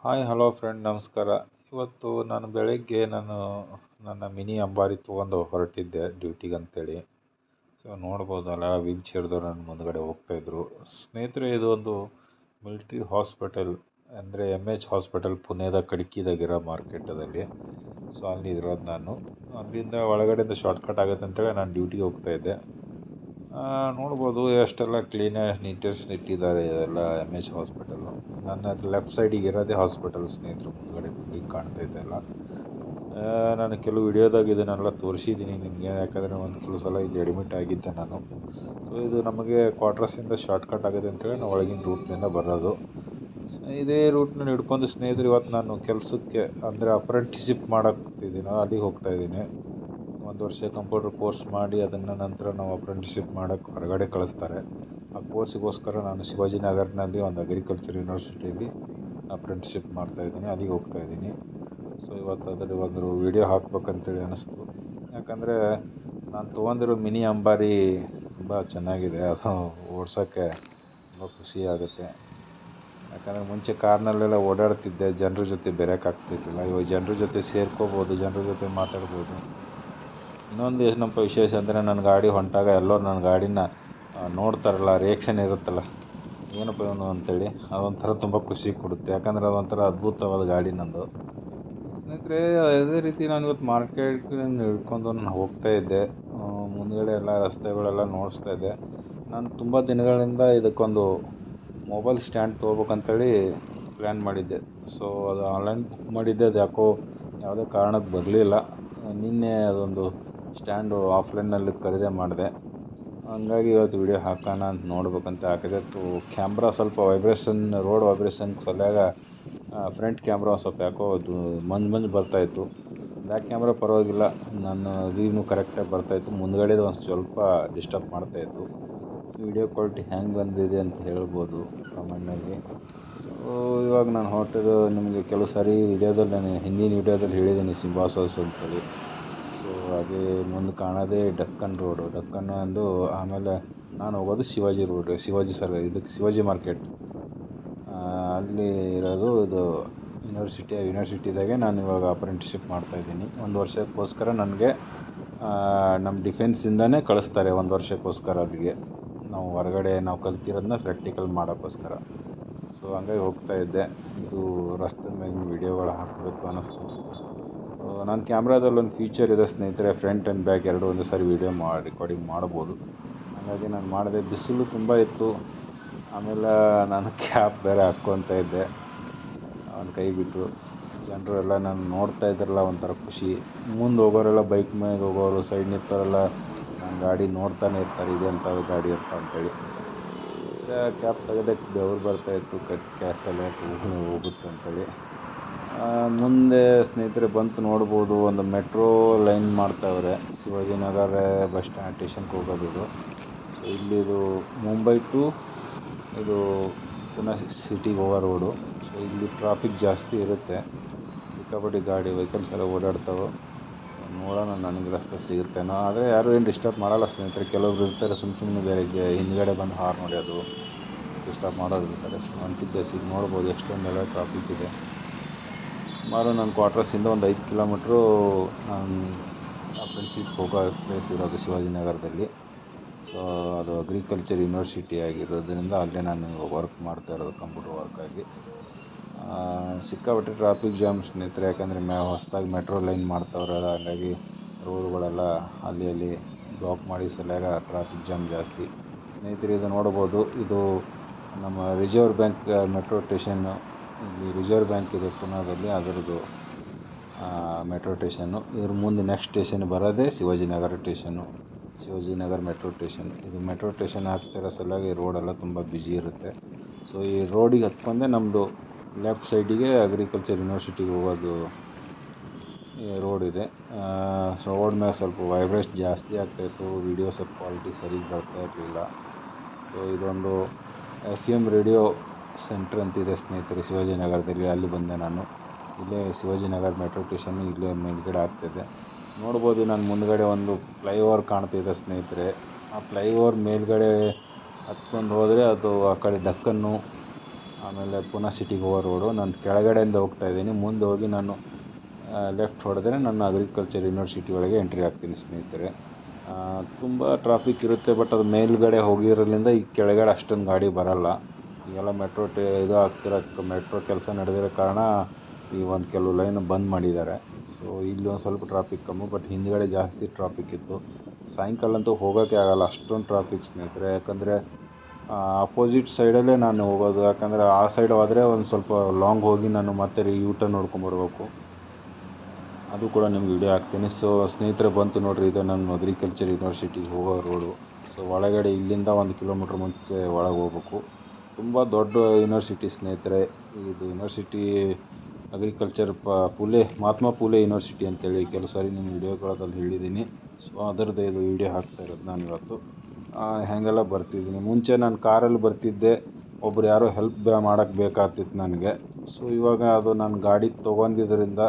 Hi hello friend ನಮಸ್ಕಾರ. ಇವತ್ತು ನಾನು ಬೆಳಗ್ಗೆ ನನ್ನ ಮಿನಿ ಅಂಬಾರಿ ತೊಗೊಂಡು ಹೊರಟಿದ್ದೆ ಡ್ಯೂಟಿಗೆ ಅಂತೇಳಿ. ಸೊ ನೋಡ್ಬೋದಲ್ಲ, ವೀಲ್ ಚೇರ್ದವ್ರು ನನ್ನ ಮುಂದ್ಗಡೆ ಹೋಗ್ತಾಯಿದ್ರು. ಸ್ನೇಹಿತರೆ, ಇದು ಒಂದು ಮಿಲ್ಟ್ರಿ ಹಾಸ್ಪಿಟಲ್, ಅಂದರೆ MH ಹಾಸ್ಪಿಟಲ್, ಪುಣೆದ ಕಡ್ಕಿದಾಗಿರೋ ಮಾರ್ಕೆಟದಲ್ಲಿ. ಸೊ ಅಲ್ಲಿ ಇರೋದು ನಾನು. ಅಲ್ಲಿಂದ ಒಳಗಡೆಯಿಂದ ಶಾರ್ಟ್ಕಟ್ ಆಗುತ್ತೆ ಅಂತೇಳಿ ನಾನು ಡ್ಯೂಟಿಗೆ ಹೋಗ್ತಾಯಿದ್ದೆ. ನೋಡ್ಬೋದು ಎಷ್ಟೆಲ್ಲ ನೀಟೆಸ್ಟ್ ಇಟ್ಟಿದ್ದಾರೆ ಇದೆಲ್ಲ MH ಹಾಸ್ಪಿಟಲ್ಲು. ನನ್ನ ಲೆಫ್ಟ್ ಸೈಡಿಗೆ ಇರೋದೇ ಹಾಸ್ಪಿಟಲ್ ಸ್ನೇಹಿತರು, ಮುಂದ್ಗಡೆ ಬಿಲ್ಡಿಂಗ್ ಕಾಣ್ತೈತೆ ಅಲ್ಲ. ನಾನು ಕೆಲವು ವಿಡಿಯೋದಾಗ ಇದನ್ನೆಲ್ಲ ತೋರಿಸಿದ್ದೀನಿ ನಿಮಗೆ, ಯಾಕಂದರೆ ಒಂದು ಕೆಲವು ಸಲ ಇಲ್ಲಿ ಅಡ್ಮಿಟ್ ಆಗಿದ್ದೆ ನಾನು. ಸೊ ಇದು ನಮಗೆ ಕ್ವಾರ್ಟರ್ಸಿಂದ ಶಾರ್ಟ್ಕಟ್ ಆಗುತ್ತೆ ಅಂತೇಳಿ ನಾವು ಒಳಗಿನ ರೂಟ್ನಿಂದ ಬರೋದು. ಇದೇ ರೂಟ್ನ ಹಿಡ್ಕೊಂಡು ಸ್ನೇಹಿತರು ಇವತ್ತು ನಾನು ಕೆಲಸಕ್ಕೆ, ಅಂದರೆ ಅಪ್ರೆಂಟಿಸಿಪ್ ಮಾಡೋಕ್ತಿದ್ದೀನೋ ಅಲ್ಲಿಗೆ ಹೋಗ್ತಾಯಿದ್ದೀನಿ. ಒಂದು ವರ್ಷ ಕಂಪ್ಯೂಟರ್ ಕೋರ್ಸ್ ಮಾಡಿ ಅದನ್ನು ನಂತರ ನಾವು ಅಪ್ರೆಂಟಿಸಿಪ್ ಮಾಡೋಕ್ಕೆ ಹೊರಗಡೆ ಕಳಿಸ್ತಾರೆ. ಆ ಕೋರ್ಸಿಗೋಸ್ಕರ ನಾನು ಶಿವಾಜಿನಗರ್ನಲ್ಲಿ ಒಂದು ಅಗ್ರಿಕಲ್ಚರ್ ಯೂನಿವರ್ಸಿಟಿಯಲ್ಲಿ ಅಪ್ರೆಂಟಿಸಿಪ್ ಮಾಡ್ತಾಯಿದ್ದೀನಿ, ಅಲ್ಲಿಗೆ ಹೋಗ್ತಾಯಿದ್ದೀನಿ. ಸೊ ಇವತ್ತು ಅದರಲ್ಲಿ ಒಂದು ವಿಡಿಯೋ ಹಾಕ್ಬೇಕಂತೇಳಿ ಅನ್ನಿಸ್ತು. ಯಾಕಂದರೆ ನಾನು ತೊಗೊಂಡಿರೋ ಮಿನಿ ಅಂಬಾರಿ ತುಂಬ ಚೆನ್ನಾಗಿದೆ, ಅದು ಓಡ್ಸೋಕ್ಕೆ ತುಂಬ ಖುಷಿ ಆಗುತ್ತೆ. ಯಾಕಂದರೆ ಮುಂಚೆ ಕಾರ್ನಲ್ಲೆಲ್ಲ ಓಡಾಡ್ತಿದ್ದೆ, ಜನರ ಜೊತೆ ಬೆರೆಯೋಕ್ಕಾಗ್ತಿರ್ಲಿಲ್ಲ. ಇವಾಗ ಜನರ ಜೊತೆ ಸೇರ್ಕೋಬೋದು, ಜನರ ಜೊತೆ ಮಾತಾಡ್ಬೋದು. ಇನ್ನೊಂದು ಏನಪ್ಪ ವಿಶೇಷ ಅಂದರೆ, ನನ್ನ ಗಾಡಿ ಹೊಂಟಾಗ ಎಲ್ಲರೂ ನನ್ನ ಗಾಡಿನ ನೋಡ್ತಾರಲ್ಲ, ರಿಯಾಕ್ಷನ್ ಇರುತ್ತಲ್ಲ, ಏನಪ್ಪ ಇವನು ಅಂತೇಳಿ, ಅದೊಂಥರ ತುಂಬ ಖುಷಿ ಕೊಡುತ್ತೆ. ಯಾಕಂದರೆ ಅದೊಂಥರ ಅದ್ಭುತವಾದ ಗಾಡಿ ನಂದು. ಸ್ನೇಹಿತರೆ, ಅದೇ ರೀತಿ ನಾನು ಇವತ್ತು ಮಾರ್ಕೆಟ್ಗೆ ಹಿಡ್ಕೊಂಡು ನಾನು ಹೋಗ್ತಾಯಿದ್ದೆ. ಮುಂದುಗಡೆ ಎಲ್ಲ ರಸ್ತೆಗಳೆಲ್ಲ ನೋಡಿಸ್ತಾ ಇದ್ದೆ. ನಾನು ತುಂಬ ದಿನಗಳಿಂದ ಇದಕ್ಕೊಂದು ಮೊಬೈಲ್ ಸ್ಟ್ಯಾಂಡ್ ತೊಗೋಬೇಕಂತೇಳಿ ಪ್ಲ್ಯಾನ್ ಮಾಡಿದ್ದೆ. ಸೊ ಅದು ಆನ್ಲೈನ್ ಬುಕ್ ಮಾಡಿದ್ದೆ, ಅದು ಯಾಕೋ ಯಾವುದೇ ಕಾರಣಕ್ಕೆ ಬರಲಿಲ್ಲ. ನಿನ್ನೆ ಅದೊಂದು ಸ್ಟ್ಯಾಂಡು ಆಫ್ಲೈನಲ್ಲಿ ಖರೀದಿ ಮಾಡಿದೆ. ಹಂಗಾಗಿ ಇವತ್ತು ವಿಡಿಯೋ ಹಾಕೋಣ ಅಂತ ನೋಡ್ಬೇಕಂತ ಹಾಕಿದೆ. ಕ್ಯಾಮ್ರಾ ಸ್ವಲ್ಪ ರೋಡ್ ವೈಬ್ರೇಷನ್ ಸಲುವಾಗ ಫ್ರಂಟ್ ಕ್ಯಾಮ್ರಾ ಸ್ವಲ್ಪ ಯಾಕೋ ಅದು ಮಂಜು ಬರ್ತಾಯಿತ್ತು. ಬ್ಯಾಕ್ ಕ್ಯಾಮ್ರಾ ಪರವಾಗಿಲ್ಲ, ನನ್ನ ವ್ಯೂನು ಕರೆಕ್ಟಾಗಿ ಬರ್ತಾಯಿತ್ತು. ಮುಂದ್ಗಡೆದು ಒಂದು ಸ್ವಲ್ಪ ಡಿಸ್ಟರ್ಬ್ ಮಾಡ್ತಾಯಿತ್ತು. ವಿಡಿಯೋ ಕ್ವಾಲಿಟಿ ಹ್ಯಾಂಗೆ ಬಂದಿದೆ ಅಂತ ಹೇಳ್ಬೋದು ಕಮೆಂಟ್ನಲ್ಲಿ. ಇವಾಗ ನಾನು ಹೊರಟಿದ್ದು, ನಿಮಗೆ ಕೆಲವು ಸಾರಿ ವಿಡಿಯೋದಲ್ಲಿ, ನಾನು ಹಿಂದಿನ ವಿಡಿಯೋದಲ್ಲಿ ಹೇಳಿದ್ದೀನಿ ಸಿಂಬಾಸಸ್ ಅಂತೇಳಿ. ಸೊ ಹಾಗೆ ಮುಂದೆ ಕಾಣೋದೇ ಡಕ್ಕನ್ ರೋಡು, ಡಕ್ಕನ್ ಅಂದು. ಆಮೇಲೆ ನಾನು ಹೋಗೋದು ಶಿವಾಜಿ ರೋಡ್, ಶಿವಾಜಿ ಮಾರ್ಕೆಟ್ ಅಲ್ಲಿ ಇರೋದು. ಇದು ಯೂನಿವರ್ಸಿಟಿದಾಗೆ ನಾನು ಇವಾಗ ಅಪ್ರೆಂಟಿಸಿಪ್ ಮಾಡ್ತಾಯಿದ್ದೀನಿ. ಒಂದು ವರ್ಷಕ್ಕೋಸ್ಕರ ನನಗೆ ನಮ್ಮ ಡಿಫೆನ್ಸಿಂದನೇ ಕಳಿಸ್ತಾರೆ, ಒಂದು ವರ್ಷಕ್ಕೋಸ್ಕರ ಅಲ್ಲಿಗೆ. ನಾವು ಹೊರಗಡೆ ನಾವು ಕಲ್ತಿರೋದನ್ನ ಪ್ರಾಕ್ಟಿಕಲ್ ಮಾಡೋಕ್ಕೋಸ್ಕರ. ಸೊ ಹಂಗಾಗಿ ಹೋಗ್ತಾಯಿದ್ದೆ. ಇದು ರಸ್ತೆ ಮೇಲಿನ ವಿಡಿಯೋಗಳು ಹಾಕಬೇಕು ಅನ್ನಿಸ್ತು. ನನ್ನ ಕ್ಯಾಮ್ರಾದಲ್ಲಿ ಒಂದು ಫೀಚರ್ ಇದೆ ಸ್ನೇಹಿತರೆ, ಫ್ರಂಟ್ ಆ್ಯಂಡ್ ಬ್ಯಾಕ್ ಎರಡು ಒಂದೇ ಸಾರಿ ರೆಕಾರ್ಡಿಂಗ್ ಮಾಡ್ಬೋದು. ಹಾಗಾಗಿ ನಾನು ಮಾಡಿದೆ. ಬಿಸಿಲು ತುಂಬ ಇತ್ತು. ಆಮೇಲೆ ನಾನು ಕ್ಯಾಪ್ ಬೇರೆ ಹಾಕ್ಕೊತ ಇದ್ದೆ, ಅವನ ಕೈ ಬಿಟ್ಟು. ಜನರು ಎಲ್ಲ ನಾನು ನೋಡ್ತಾ ಇದ್ರಲ್ಲ, ಒಂಥರ ಖುಷಿ. ಮುಂದೆ ಹೋಗೋರೆಲ್ಲ, ಬೈಕ್ ಮೇಲೆ ಹೋಗೋರು, ಸೈಡ್ ನಿಂತವರೆಲ್ಲ ನನ್ನ ಗಾಡಿ ನೋಡ್ತಾನೆ ಇರ್ತಾರೆ, ಇದೆ ಅಂಥದ್ದು ಗಾಡಿ ಅಂತ ಅಂತೇಳಿ. ಕ್ಯಾಪ್ ತೆಗೆದಕ್ಕೆ ಬೆವರು ಬರ್ತಾಯಿತ್ತು, ಕ್ಯಾಪೆಲ್ಲ ಹೋಗುತ್ತೆ ಅಂತೇಳಿ. ಮುಂದೆ ಸ್ನೇಹಿತರೆ ಬಂತು ನೋಡ್ಬೋದು, ಒಂದು ಮೆಟ್ರೋ ಲೈನ್ ಮಾಡ್ತಾವ್ರೆ, ಶಿವಾಜಿನಗರ ಬಸ್ ಸ್ಟೇಷನ್ಗೆ ಹೋಗೋದು. ಸೊ ಇಲ್ಲಿದು ಮುಂಬೈ ಟು ಇದು ಪುಣೆ ಸಿಟಿಗೆ ಹೋಗೋ ರೋಡು. ಸೊ ಇಲ್ಲಿ ಟ್ರಾಫಿಕ್ ಜಾಸ್ತಿ ಇರುತ್ತೆ, ಸಿಕ್ಕಾಪಟ್ಟೆ ವೆಹಿಕಲ್ಸ್ ಎಲ್ಲ ಓಡಾಡ್ತಾವೆ. ನೋಡೋಣ, ನನಗೆ ರಸ್ತೆ ಸಿಗುತ್ತೇನೋ. ಆದರೆ ಯಾರೂ ಏನು ಡಿಸ್ಟರ್ಬ್ ಮಾಡೋಲ್ಲ ಸ್ನೇಹಿತರೆ. ಕೆಲವೊಬ್ರು ಇರ್ತಾರೆ ಸುಮ್ಮನೆ ಬೇರೆ ಹಿಂದ್ಗಡೆ ಬಂದು ಹಾರ್ನ್ ಹೊಡೆಯೋದು, ಡಿಸ್ಟರ್ಬ್ ಮಾಡೋರು ಇರ್ತಾರೆ. ಸೊ ಹೊಂಟಿದ್ದೆ, ನೋಡ್ಬೋದು ಎಷ್ಟೊಂದೆಲ್ಲ ಟ್ರಾಫಿಕ್ ಇದೆ. ಸುಮಾರು ನನ್ನ ಕ್ವಾರ್ಟರ್ಸಿಂದ ಒಂದು 5 ಕಿಲೋಮೀಟ್ರು ನಾನು ಅಪ್ರೆಂಟಿಸಿಪ್ ಹೋಗೋ ಪ್ಲೇಸ್ ಇರೋದು ಶಿವಾಜಿನಗರದಲ್ಲಿ. ಸೊ ಅದು ಅಗ್ರಿಕಲ್ಚರ್ ಯೂನಿವರ್ಸಿಟಿ ಆಗಿರೋದ್ರಿಂದ ಅಲ್ಲೇ ನಾನು ವರ್ಕ್ ಮಾಡ್ತಾ ಇರೋದು, ಕಂಪ್ಯೂಟರ್ ವರ್ಕಾಗಿ. ಸಿಕ್ಕಾಪಟ್ಟೆ ಟ್ರಾಫಿಕ್ ಜಾಮ್ ಸ್ನೇಹಿತರೆ, ಯಾಕಂದರೆ ಹೊಸದಾಗಿ ಮೆಟ್ರೋ ಲೈನ್ ಮಾಡ್ತಾವ್ರೆ. ಹಾಗಾಗಿ ರೋಡ್ಗಳೆಲ್ಲ ಅಲ್ಲಿ ಬ್ಲಾಕ್ ಮಾಡಿ ಸಲುವಾಗ ಟ್ರಾಫಿಕ್ ಜಾಮ್ ಜಾಸ್ತಿ. ಸ್ನೇಹಿತರೆ, ಇದು ನೋಡ್ಬೋದು, ಇದು ನಮ್ಮ ರಿಸರ್ವ್ ಬ್ಯಾಂಕ್ ಮೆಟ್ರೋ ಸ್ಟೇಷನ್ನು. ಇಲ್ಲಿ ರಿಸರ್ವ್ ಬ್ಯಾಂಕ್ ಇದೆ ಪುಣೆದಲ್ಲಿ, ಅದರದ್ದು ಮೆಟ್ರೋ ಸ್ಟೇಷನ್ನು. ಇದ್ರ ಮುಂದೆ ನೆಕ್ಸ್ಟ್ ಸ್ಟೇಷನ್ ಬರೋದೇ ಶಿವಾಜಿನಗರ ಮೆಟ್ರೋ ಸ್ಟೇಷನ್. ಇದು ಮೆಟ್ರೋ ಸ್ಟೇಷನ್ ಆಗ್ತಿರೋ ಸಲುವಾಗಿ ರೋಡೆಲ್ಲ ತುಂಬ ಬ್ಯುಸಿ ಇರುತ್ತೆ. ಸೊ ಈ ರೋಡಿಗೆ ಹತ್ಕೊಂಡೆ ನಮ್ಮದು ಲೆಫ್ಟ್ ಸೈಡಿಗೆ ಅಗ್ರಿಕಲ್ಚರ್ ಯೂನಿವರ್ಸಿಟಿಗೆ ಹೋಗೋದು ರೋಡ್ ಇದೆ. ಸೊ ರೋಡ್ ಮೇಲೆ ಸ್ವಲ್ಪ ವೈಬ್ರೇಷನ್ ಜಾಸ್ತಿ ಆಗ್ತಾಯಿತ್ತು, ವಿಡಿಯೋ ಸ್ವಲ್ಪ ಕ್ವಾಲಿಟಿ ಸರಿ ಬರ್ತಾ ಇರಲಿಲ್ಲ. ಸೊ ಇದೊಂದು FM ರೇಡಿಯೋ ಸೆಂಟ್ರ್ ಅಂತಿದೆ ಸ್ನೇಹಿತರೆ ಶಿವಾಜಿನಗರದಲ್ಲಿ, ಅಲ್ಲಿ ಬಂದೆ ನಾನು. ಇಲ್ಲೇ ಶಿವಾಜಿನಗರ ಮೆಟ್ರೋ ಸ್ಟೇಷನ್ ಇಲ್ಲೇ ಮೇಲ್ಗಡೆ ಆಗ್ತಿದೆ. ನೋಡ್ಬೋದು, ನಾನು ಮುಂದ್ಗಡೆ ಒಂದು ಫ್ಲೈಓವರ್ ಕಾಣ್ತಿದೆ ಸ್ನೇಹಿತರೆ. ಆ ಫ್ಲೈಓವರ್ ಮೇಲ್ಗಡೆ ಹತ್ಕೊಂಡು ಹೋದರೆ ಅದು ಆ ಕಡೆ ಡಕ್ಕನ್ನು, ಆಮೇಲೆ ಪುನಃ ಸಿಟಿಗೆ ಹೋಗೋ ರೋಡು. ನಾನು ಕೆಳಗಡೆಯಿಂದ ಹೋಗ್ತಾ ಇದ್ದೀನಿ. ಮುಂದೆ ಹೋಗಿ ನಾನು ಲೆಫ್ಟ್ ಹೊಡೆದ್ರೆ ನನ್ನ ಅಗ್ರಿಕಲ್ಚರ್ ಯೂನಿವರ್ಸಿಟಿ ಒಳಗೆ ಎಂಟ್ರಿ ಆಗ್ತೀನಿ ಸ್ನೇಹಿತರೆ. ತುಂಬ ಟ್ರಾಫಿಕ್ ಇರುತ್ತೆ, ಬಟ್ ಅದು ಮೇಲುಗಡೆ ಹೋಗಿರೋದ್ರಿಂದ ಈ ಕೆಳಗಡೆ ಅಷ್ಟೊಂದು ಗಾಡಿ ಬರೋಲ್ಲ. ಈಗೆಲ್ಲ ಇದು ಮೆಟ್ರೋ ಕೆಲಸ ನಡೆದಿರೋ ಕಾರಣ ಈ ಒಂದು ಕೆಲವು ಲೈನ್ ಬಂದ್ ಮಾಡಿದ್ದಾರೆ. ಸೊ ಇಲ್ಲಿ ಒಂದು ಸ್ವಲ್ಪ ಟ್ರಾಫಿಕ್ ಕಮ್ಮಿ, ಬಟ್ ಹಿಂದ್ಗಡೆ ಜಾಸ್ತಿ ಟ್ರಾಫಿಕ್ ಇತ್ತು. ಸಾಯಂಕಾಲ ಅಂತೂ ಹೋಗೋಕ್ಕೆ ಆಗೋಲ್ಲ, ಅಷ್ಟೊಂದು ಟ್ರಾಫಿಕ್ ಸ್ನೇಹಿತರೆ. ಯಾಕಂದರೆ ಅಪೋಸಿಟ್ ಸೈಡಲ್ಲೇ ನಾನು ಹೋಗೋದು. ಯಾಕಂದರೆ ಆ ಸೈಡ್ ಹೋದರೆ ಒಂದು ಸ್ವಲ್ಪ ಲಾಂಗ್ ಹೋಗಿ ನಾನು ಮತ್ತೆ ಯೂ ಟರ್ನ್ ನೋಡ್ಕೊಂಬರ್ಬೇಕು. ಅದು ಕೂಡ ನಿಮ್ಗೆ ವಿಡಿಯೋ ಹಾಕ್ತೀನಿ. ಸೊ ಸ್ನೇಹಿತರೆ ಬಂತು ನೋಡಿರಿ, ಇದು ನನ್ನ ಅಗ್ರಿಕಲ್ಚರ್ ಯೂನಿವರ್ಸಿಟಿಗೆ ಹೋಗೋ ರೋಡು. ಸೊ ಒಳಗಡೆ ಇಲ್ಲಿಂದ 1 ಕಿಲೋಮೀಟ್ರ್ ಮುಂಚೆ ಒಳಗೆ ಹೋಗ್ಬೇಕು. ತುಂಬ ದೊಡ್ಡ ಯೂನಿವರ್ಸಿಟಿ ಸ್ನೇಹಿತರೆ. ಇದು ಯೂನಿವರ್ಸಿಟಿ ಅಗ್ರಿಕಲ್ಚರ್ ಮಹಾತ್ಮ ಫೂಲೆ ಯೂನಿವರ್ಸಿಟಿ ಅಂತೇಳಿ ಕೆಲವು ಸಾರಿ ನಿಮ್ಮ ವಿಡಿಯೋಗಳಲ್ಲಿ ಹೇಳಿದ್ದೀನಿ. ಸೊ ಅದರದ್ದು ಇದು ವಿಡಿಯೋ ಹಾಕ್ತಾ ಇರೋದು ನಾನು ಇವತ್ತು. ಹೇಗೆಲ್ಲ ಬರ್ತಿದ್ದೀನಿ. ಮುಂಚೆ ನಾನು ಕಾರಲ್ಲಿ ಬರ್ತಿದ್ದೆ, ಒಬ್ರು ಯಾರೋ ಹೆಲ್ಪ್ ಮಾಡೋಕ್ಕೆ ಬೇಕಾಗ್ತಿತ್ತು ನನಗೆ. ಸೊ ಇವಾಗ ಅದು ನಾನು ಗಾಡಿ ತೊಗೊಂಡಿದ್ದರಿಂದ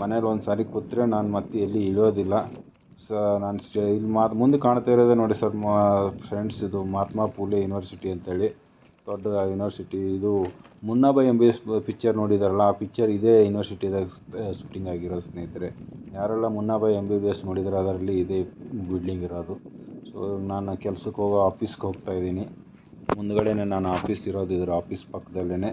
ಮನೇಲಿ ಒಂದು ಸಾರಿ ಕೂತ್ರೆ ನಾನು ಮತ್ತೆ ಎಲ್ಲಿ ಇಳಿಯೋದಿಲ್ಲ. ಸೊ ನಾನು ಇಲ್ಲಿ ಮುಂದೆ ಕಾಣ್ತಾ ಇರೋದೇ ನೋಡಿ ಸರ್ ಫ್ರೆಂಡ್ಸ್, ಇದು ಮಹಾತ್ಮ ಫೂಲೆ ಯೂನಿವರ್ಸಿಟಿ ಅಂತೇಳಿ ದೊಡ್ಡ ಯೂನಿವರ್ಸಿಟಿ. ಇದು ಮುನ್ನಾ ಭಾಯ್ MBBS ಪಿಕ್ಚರ್ ನೋಡಿದಾರಲ್ಲ, ಆ ಪಿಕ್ಚರ್ ಇದೇ ಯೂನಿವರ್ಸಿಟಿದಾಗ ಶೂಟಿಂಗ್ ಆಗಿರೋದು ಸ್ನೇಹಿತರೆ. ಯಾರೆಲ್ಲ ಮುನ್ನಾ ಭಾಯ್ MBBS ನೋಡಿದರೆ ಅದರಲ್ಲಿ ಇದೇ ಬಿಲ್ಡಿಂಗ್ ಇರೋದು. ಸೊ ನಾನು ಕೆಲಸಕ್ಕೆ ಹೋಗೋ ಆಫೀಸ್ಗೆ ಹೋಗ್ತಾ ಇದ್ದೀನಿ. ಮುಂದ್ಗಡೆನೇ ನನ್ನ ಆಫೀಸ್ ಇರೋದು, ಇದರ ಆಫೀಸ್ ಪಕ್ಕದಲ್ಲೇ.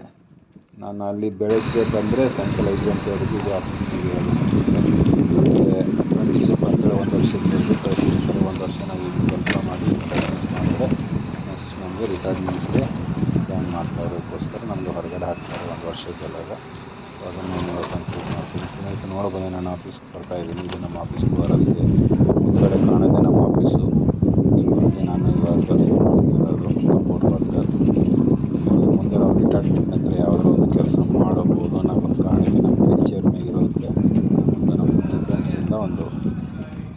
ನಾನು ಅಲ್ಲಿ ಬೆಳಗ್ಗೆ ಬಂದರೆ ಸಾಯಂಕಾಲ 5 ಗಂಟೆವರೆಗೂ ಇದೇ ಆಫೀಸ್ನಾಗ ಇರೋದು ಸ್ನೇಹಿತರೆ. ಅಪ್ರೆಂಟಿಸ್ಶಿಪ್ ಅಂತೇಳಿ 1 ವರ್ಷದ ಕಳಿಸಿರ್ತಾರೆ. 1 ವರ್ಷ ನಾವು ಇಲ್ಲಿ ಕೆಲಸ ಮಾಡಿ ಪ್ರಾಕ್ಟೀಸ್ ಮಾಡಿದ್ರೆ ನೆಕ್ಸ್ಟ್ ನಮಗೆ ರಿಟೈರ್ಮೆಂಟ್ಗೆ ಪ್ಲ್ಯಾನ್ ಮಾಡ್ತಾ ಇರೋದಕ್ಕೋಸ್ಕರ ನಮ್ಮದು ಹೊರಗಡೆ ಹಾಕ್ತಾರೆ 1 ವರ್ಷ ಸಲುವಾಗ. ಸೊ ಅದನ್ನು ನಾನು ಕಂಪ್ಲೀಟ್ ಮಾಡ್ತೀನಿ. ಸ್ನೇಹಿತರೆ ನೋಡ್ಬೋದು, ನಾನು ಆಫೀಸ್ಗೆ ಬರ್ತಾ ಇದ್ದೀನಿ. ಇದು ನಮ್ಮ ಆಫೀಸ್ಗೆ ಹೋಗೋ ರಸ್ತೆ. ಮುಂದ್ಗಡೆ ಕಾಣೋದೇ ನಮ್ಮ ಆಫೀಸು. ಸೊ ಅಲ್ಲಿ ನಾನು ಇವಾಗ ಕೆಲಸ ಮಾಡ್ತಿರೋದು ಕಂಪ್ಯೂಟರ್ ವರ್ಕರ್. ಮುಂದೆ ನಾವು ರಿಟೈರ್ಮೆಂಟ್ ನಂತರ ಯಾವುದಾದ್ರು ಒಂದು ಕೆಲಸ ಮಾಡಬಹುದು ಅನ್ನೋ ಒಂದು ಕಾರಣಕ್ಕೆ ನಮ್ಮ ವೆಂಚರ್ ಮೇಗಿರೋದಕ್ಕೆ ನಮ್ಮ ಫ್ರೆಂಡ್ಸಿಂದ ಒಂದು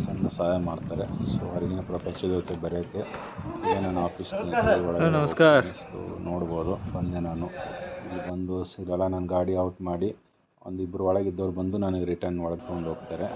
ಸಣ್ಣ ಸಹಾಯ ಮಾಡ್ತಾರೆ. ಸೊ ಹೊರಗಿನ ಪ್ರಪಂಚದ ಜೊತೆ ಬರೆಯೋಕ್ಕೆ ಈಗ ನಾನು ಆಫೀಸ್ ಒಳಗೆ ನೋಡ್ಬೋದು. ಬಂದೆ ನಾನು ಇಲ್ಲಿ ಬಂದು ಇದೆಲ್ಲ ನನ್ನ ಗಾಡಿ ಔಟ್ ಮಾಡಿ ಒಂದಿಬ್ಬರು ಒಳಗಿದ್ದವ್ರು ಬಂದು ನನಗೆ ರಿಟರ್ನ್ ಒಳಗೆ ತೊಗೊಂಡು ಹೋಗ್ತಾರೆ.